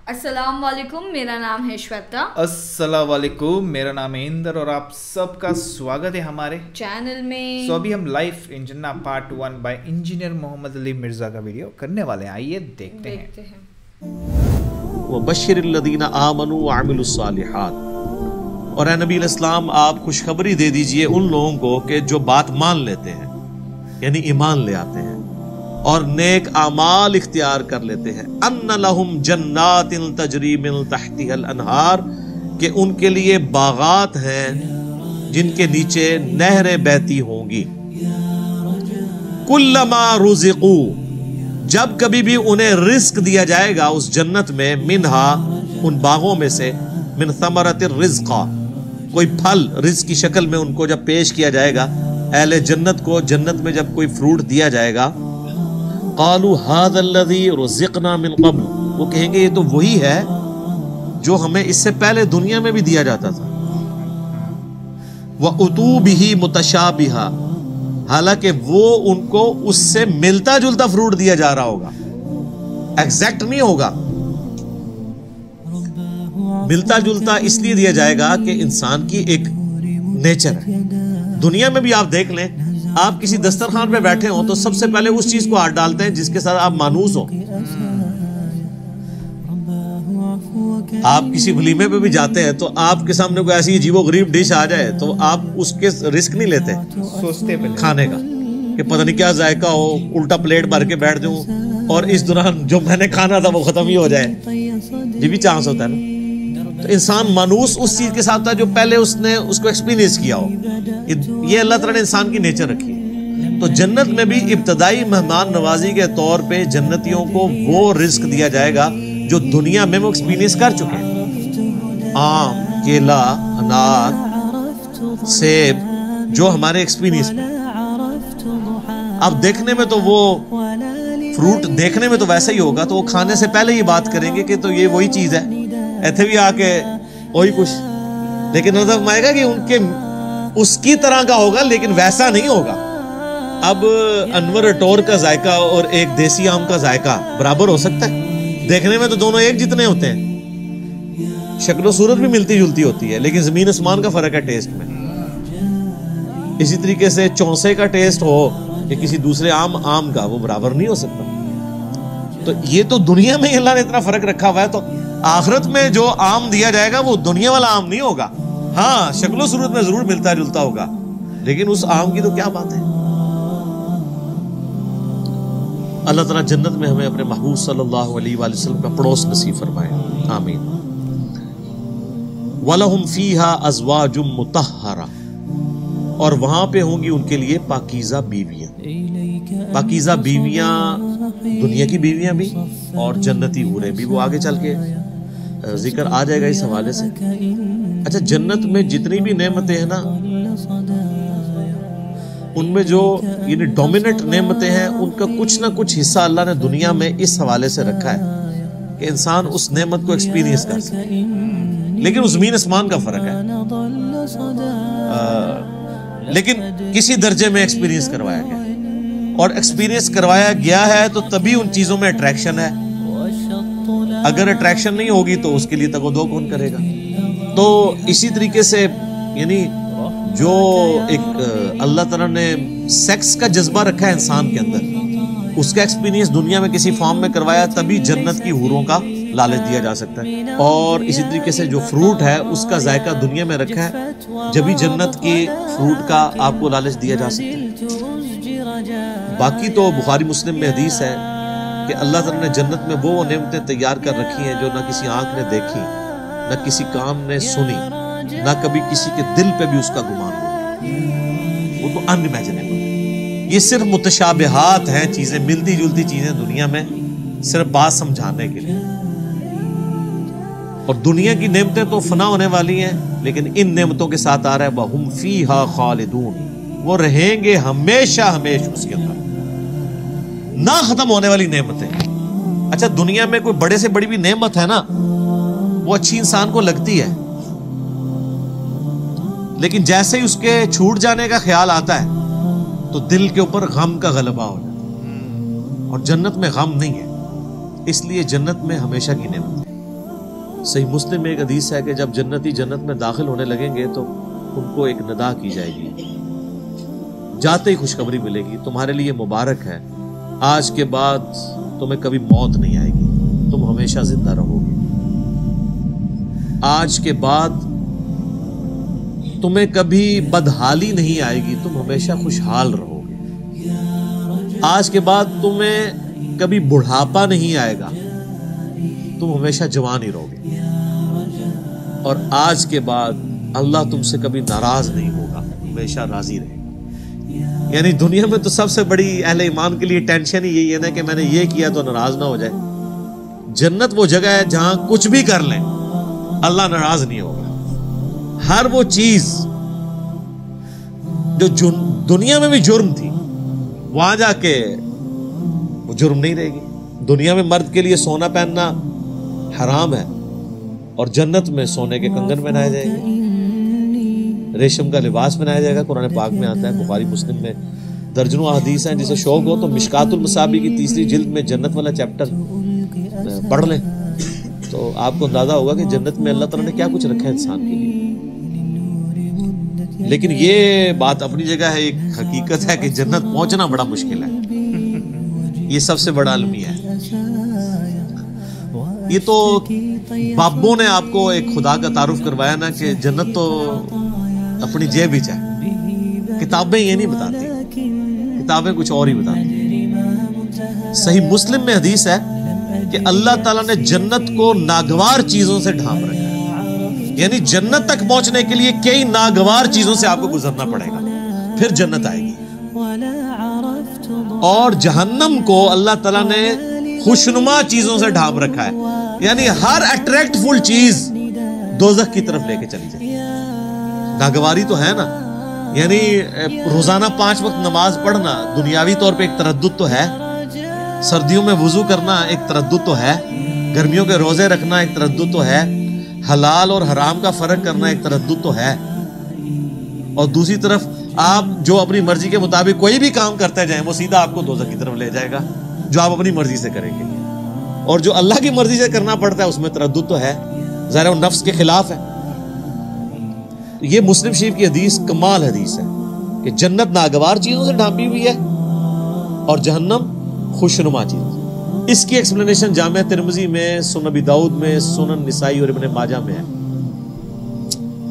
السلام علیکم، میرا نام ہے شویتا۔ السلام علیکم، میرا نام ہے اندر اور آپ سب کا سواگت ہے ہمارے چینل میں۔ ابھی ہم لائف انجنا part 1 by engineer Muhammad Ali Mirza کا ویڈیو کرنے والے ہیں، آئیے دیکھتے ہیں۔ وَبَشِّرِ الَّذِينَ آمَنُوا وَعَمِلُوا الصَّالِحَاتِ، اور اے نبی علیہ السلام آپ خوشخبری دے دیجئے ان لوگوں کو کہ جو بات مان لیتے ہیں، یعنی ایمان لے آتے ہیں اور نیک اعمال اختیار کر لیتے ہیں، ان لہم جنات تجری من تحتها الانہار، کہ ان کے لیے باغات ہیں جن کے نیچے نہریں بہتی ہوں گی۔ کلما رزقوا، جب کبھی بھی انہیں رزق دیا جائے گا اس جنت میں، منہا ان باغوں میں سے، من ثمرۃ الرزق، کوئی پھل رزق کی شکل میں ان کو جب پیش کیا جائے گا، اہل جنت کو جنت میں جب کوئی فروٹ دیا جائے گا، قالوا هذا الذي رزقنا من قبل، وہ کہیں گے یہ تو وہی ہے جو ہمیں اس سے پہلے دنیا میں بھی دیا جاتا تھا۔ وَأُتُوا بِهِ مُتَشَابِهًا، حالانکہ وہ ان کو اس سے ملتا جلتا فروٹ دیا جا رہا ہوگا، ایگزیکٹ نہیں ہوگا، ملتا جلتا اس لیے دیا جائے گا کہ انسان کی ایک نیچر ہے۔ دنیا میں بھی آپ دیکھ لیں، آپ کسی دسترخوان پہ بیٹھے ہوں تو سب سے پہلے اس چیز کو ہاتھ ڈالتے ہیں جس کے ساتھ آپ مانوس ہو۔ آپ کسی ولیمے پہ بھی جاتے ہیں تو آپ کے سامنے کوئی ایسی عجیب و غریب ڈش آ جائے تو آپ اس کے رسک نہیں لیتے سوچتے پہلے کھانے کا کہ پتہ نہیں کیا ذائقہ ہو، الٹا پلیٹ بھر کے بیٹھ جاؤں اور اس دوران جو میں نے کھانا تھا وہ ختم ہی ہو جائے، یہ بھی چانس ہوتا ہے نا۔ تو انسان مانوس اس چیز کے ساتھ تھا جو پہلے اس نے اس کو ایکسپیرینس کیا ہو۔ یہ اللہ تعالیٰ نے انسان کی نیچر رکھی ہے۔ تو جنت میں بھی ابتدائی مہمان نوازی کے طور پہ جنتیوں کو وہ رزق دیا جائے گا جو دنیا میں وہ ایکسپیرینس کر چکے ہیں، آم، کیلا، انار، سیب، جو ہمارے ایکسپیرینس میں۔ اب دیکھنے میں تو وہ فروٹ دیکھنے میں تو ویسا ہی ہوگا، تو وہ کھانے سے پہلے ہی بات کریں گے کہ تو یہ وہی چیز ہے، ایتھے بھی آ کے وہی کچھ، لیکن نظر میں آئے گا کہ ان کے اس کی طرح کا ہوگا لیکن ویسا نہیں ہوگا۔ اب انور اٹور کا ذائقہ اور ایک دیسی آم کا ذائقہ برابر ہو سکتا ہے؟ دیکھنے میں تو دونوں ایک جتنے ہوتے ہیں، شکل و صورت بھی ملتی جلتی ہوتی ہے، لیکن زمین آسمان کا فرق ہے ٹیسٹ میں۔ اسی طریقے سے چونسے کا ٹیسٹ ہو کہ کسی دوسرے آم کا، وہ برابر نہیں ہو سکتا۔ تو یہ تو دنیا میں ہی اللہ نے اتنا فرق رکھا ہوا ہے، تو آخرت میں جو آم دیا جائے گا وہ دنیا والا آم نہیں ہوگا۔ ہاں شکل و صورت میں ضرور ملتا جلتا ہوگا، لیکن اس آم کی تو کیا بات ہے۔ اللہ تعالیٰ جنت میں ہمیں اپنے محبوب صلی اللہ علیہ وآلہ وسلم کا پڑوس نصیب فرمائے، آمین۔ وَلَهُمْ فِيهَا أَزْوَاجٌ مُطَهَّرَةٌ، اور وہاں پہ ہوں گی ان کے لیے پاکیزہ بیویاں۔ پاکیزہ بیویاں دنیا کی بیویاں بھی اور جنتی حوریں بھی، وہ آگے چل کے ذکر آ جائے گا اس حوالے سے۔ اچھا، جنت میں جتنی بھی نعمتیں ہیں نا، ان میں جو یعنی ڈومیننٹ نعمتیں ہیں، ان کا کچھ نہ کچھ حصہ اللہ نے دنیا میں اس حوالے سے رکھا ہے کہ انسان اس نعمت کو ایکسپیرینس کر سکے، لیکن اس زمین آسمان کا فرق ہے، لیکن کسی درجے میں ایکسپیرینس کروایا گیا، اور ایکسپیرینس کروایا گیا ہے تو تبھی ان چیزوں میں اٹریکشن ہے۔ اگر اٹریکشن نہیں ہوگی تو اس کے لیے تگ و دو کون کرے گا۔ تو اسی طریقے سے یعنی جو ایک اللہ تعالیٰ نے سیکس کا جذبہ رکھا ہے انسان کے اندر، اس کا ایکسپیرینس دنیا میں کسی فارم میں کروایا، تبھی جنت کی حوروں کا لالچ دیا جا سکتا ہے۔ اور اسی طریقے سے جو فروٹ ہے اس کا ذائقہ دنیا میں رکھا ہے، جبھی جنت کی فروٹ کا آپ کو لالچ دیا جا سکتا ہے۔ باقی تو بخاری مسلم میں حدیث ہے کہ اللہ تعالیٰ نے جنت میں وہ نعمتیں تیار کر رکھی ہیں جو نہ کسی آنکھ نے دیکھی، نہ کسی کان نے سنی، نہ کبھی کسی کے دل پہ بھی اس کا گمان ہوا، وہ تو ان امیجنیبل۔ یہ صرف متشابہات ہیں، چیزیں ملتی جلتی چیزیں دنیا میں، صرف بات سمجھانے کے لیے۔ اور دنیا کی نعمتیں تو فنا ہونے والی ہیں، لیکن ان نعمتوں کے ساتھ آ رہا ہے وَهُمْ فِيهَا خَالِدُونَ، وہ رہیں گے ہمیشہ ہمیشہ اس کے اندر، نہ ختم ہونے والی نعمتیں۔ اچھا، دنیا میں کوئی بڑے سے بڑی بھی نعمت ہے نا، وہ اچھی انسان کو لگتی ہے، لیکن جیسے ہی اس کے چھوٹ جانے کا خیال آتا ہے تو دل کے اوپر غم کا غلبہ ہو جاتا ہے، اور جنت میں غم نہیں ہے، اس لیے جنت میں ہمیشہ کی نعمت ہے۔ صحیح مسلم میں ایک حدیث ہے کہ جب جنتی جنت میں داخل ہونے لگیں گے تو ان کو ایک ندا کی جائے گی، جاتے ہی خوشخبری ملے گی، تمہارے لیے مبارک ہے، آج کے بعد تمہیں کبھی موت نہیں آئے گی، تم ہمیشہ زندہ رہو گے، آج کے بعد تمہیں کبھی بدحالی نہیں آئے گی، تم ہمیشہ خوشحال رہو گے، آج کے بعد تمہیں کبھی بڑھاپا نہیں آئے گا، تم ہمیشہ جوان ہی رہو گے، اور آج کے بعد اللہ تم سے کبھی ناراض نہیں ہوگا، ہمیشہ راضی رہے گا۔ یعنی دنیا میں تو سب سے بڑی اہل ایمان کے لیے ٹینشن ہی یہی ہے نا کہ میں نے یہ کیا تو ناراض نہ ہو جائے۔ جنت وہ جگہ ہے جہاں کچھ بھی کر لیں اللہ ناراض نہیں ہوگا۔ ہر وہ چیز جو دنیا میں بھی جرم تھی وہاں جا کے وہ جرم نہیں رہے گی۔ دنیا میں مرد کے لیے سونا پہننا حرام ہے، اور جنت میں سونے کے کنگن پہنائے جائیں گے، ریشم کا لباس پہنایا جائے گا۔ قرآن پاک میں آتا ہے، بخاری مسلم میں درجنوں احادیث ہیں، جسے شوق ہو تو مشکات المصابیح کی 3 جلد میں جنت والا چیپٹر پڑھ لیں تو آپ کو اندازہ ہوگا کہ جنت میں اللہ تعالیٰ نے کیا کچھ رکھا ہے انسان کے لیے۔ لیکن یہ بات اپنی جگہ ہے، ایک حقیقت ہے کہ جنت پہنچنا بڑا مشکل ہے، یہ سب سے بڑا المیہ ہے۔ یہ تو بابوں نے آپ کو ایک خدا کا تعارف کروایا نا کہ جنت تو اپنی جیب ہی چاہے، کتابیں یہ نہیں بتاتی، کتابیں کچھ اور ہی بتاتی۔ صحیح مسلم میں حدیث ہے کہ اللہ تعالیٰ نے جنت کو ناگوار چیزوں سے ڈھانپ رکھا ہے، یعنی جنت تک پہنچنے کے لیے کئی ناگوار چیزوں سے آپ کو گزرنا پڑے گا، پھر جنت آئے گی۔ اور جہنم کو اللہ تعالیٰ نے خوشنما چیزوں سے ڈھانپ رکھا ہے، یعنی ہر اٹریکٹ فل چیز دوزخ کی طرف لے کے چلی جائے۔ ناگواری تو ہے نا، یعنی روزانہ 5 وقت نماز پڑھنا دنیاوی طور پہ ایک تردد تو ہے، سردیوں میں وضو کرنا ایک تردد تو ہے، گرمیوں کے روزے رکھنا ایک تردد تو ہے، حلال اور حرام کا فرق کرنا ایک تردد تو ہے، اور دوسری طرف آپ جو اپنی مرضی کے مطابق کوئی بھی کام کرتے جائیں وہ سیدھا آپ کو دوزخ کی طرف لے جائے گا، جو آپ اپنی مرضی سے کریں گے، اور جو اللہ کی مرضی سے کرنا پڑتا ہے اس میں تردد تو ہے، ظاہر وہ نفس کے خلاف ہے۔ یہ مسلم شریف کی حدیث کمال حدیث ہے کہ جنت ناگوار چیزوں سے ڈھانپی ہوئی ہے اور جہنم خوشنما چیزوں سے۔ اس کی ایکسپلینیشن جامعہ ترمذی میں، سنن ابی داؤد میں، سنن نسائی اور ابن ماجہ میں ہے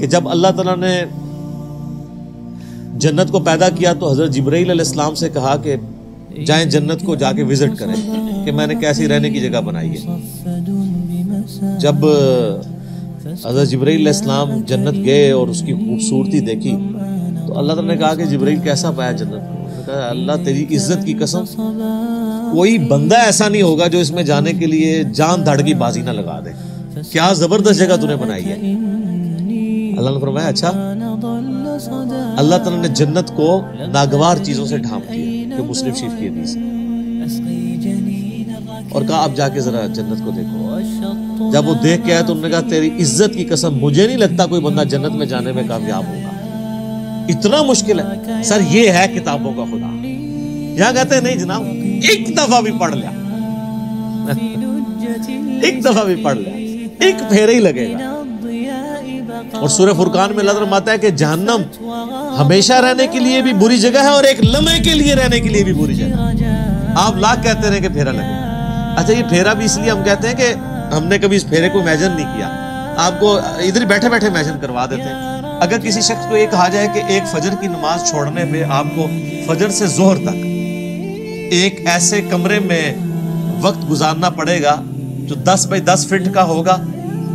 کہ جب اللہ تعالیٰ نے جنت کو پیدا کیا تو حضرت جبرائیل علیہ السلام سے کہا کہ جائیں جنت کو جا کے وزٹ کریں کہ میں نے کیسی رہنے کی جگہ بنائی ہے۔ جب حضرت جبرائیل علیہ السلام جنت گئے اور اس کی خوبصورتی دیکھی تو اللہ تعالیٰ نے کہا کہ جبرائیل کیسا پایا جنت کو؟ کہا اللہ تیری عزت کی قسم کوئی بندہ ایسا نہیں ہوگا جو اس میں جانے کے لیے جان دھڑ کی بازی نہ لگا دے، کیا زبردست جگہ تو نے بنائی ہے۔ اللہ نے فرمایا اچھا، اللہ تعالیٰ نے جنت کو ناگوار چیزوں سے ڈھانپ دیا، کہ مسلم شریف کی حدیث ہے، اور کہا اب جا کے ذرا جنت کو دیکھو۔ جب وہ دیکھ کے آیا تو انہوں نے کہا تیری عزت کی قسم مجھے نہیں لگتا کوئی بندہ جنت میں جانے میں کامیاب ہوگا، اتنا مشکل ہے۔ سر یہ ہے کتابوں کا خدا، یہاں کہتے ہیں نہیں جناب ایک دفعہ بھی پڑھ لیا، ایک دفعہ بھی پڑھ لیا، ایک پھیرا ہی لگے گا۔ اور سورہ فرقان میں اللہ فرماتا ہے کہ جہنم ہمیشہ رہنے کے لیے بھی بری جگہ ہے اور ایک لمحے کے لیے رہنے کے لیے بھی بری جگہ۔ آپ لاکھ کہتے رہے کہ پھیرا لگے، اچھا یہ پھیرا بھی اس لیے ہم کہتے ہیں کہ ہم نے کبھی اس پھیرے کو امیجن نہیں کیا، آپ کو ادھر بیٹھے بیٹھے امیجن کروا دیتے ہیں۔ اگر کسی شخص کو یہ کہا جائے کہ ایک فجر کی نماز چھوڑنے پہ آپ کو فجر سے ظہر تک ایک ایسے کمرے میں وقت گزارنا پڑے گا جو 10 بائی 10 فٹ کا ہوگا،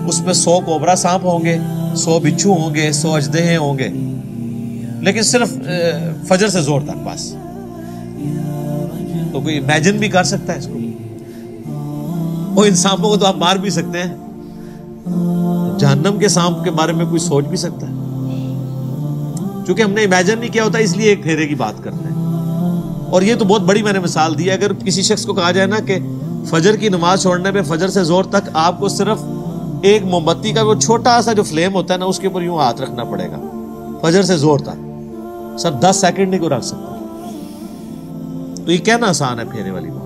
اس میں 100 کوبرا سانپ ہوں گے، 100 بچھو ہوں گے، 100 اژدہے ہوں گے، لیکن صرف فجر سے ظہر تک بس، تو کوئی امیجن بھی کر سکتا ہے اس کو؟ وہ ان سانپوں کو تو آپ مار بھی سکتے ہیں، جہنم کے سانپ کے بارے میں کوئی سوچ بھی سکتا ہے؟ چونکہ ہم نے امیجن نہیں کیا ہوتا اس لیے ایک پھیرے کی بات کرتے ہیں۔ اور یہ تو بہت بڑی میں نے مثال دی ہے، اگر کسی شخص کو کہا جائے نا کہ فجر کی نماز چھوڑنے پہ فجر سے ظہر تک آپ کو صرف ایک موم بتی کا وہ چھوٹا سا جو فلیم ہوتا ہے نا اس کے اوپر یوں ہاتھ رکھنا پڑے گا فجر سے ظہر تک، سر 10 سیکنڈ نہیں کو رکھ سکتا، تو یہ کہنا آسان ہے پھیرے والی بات۔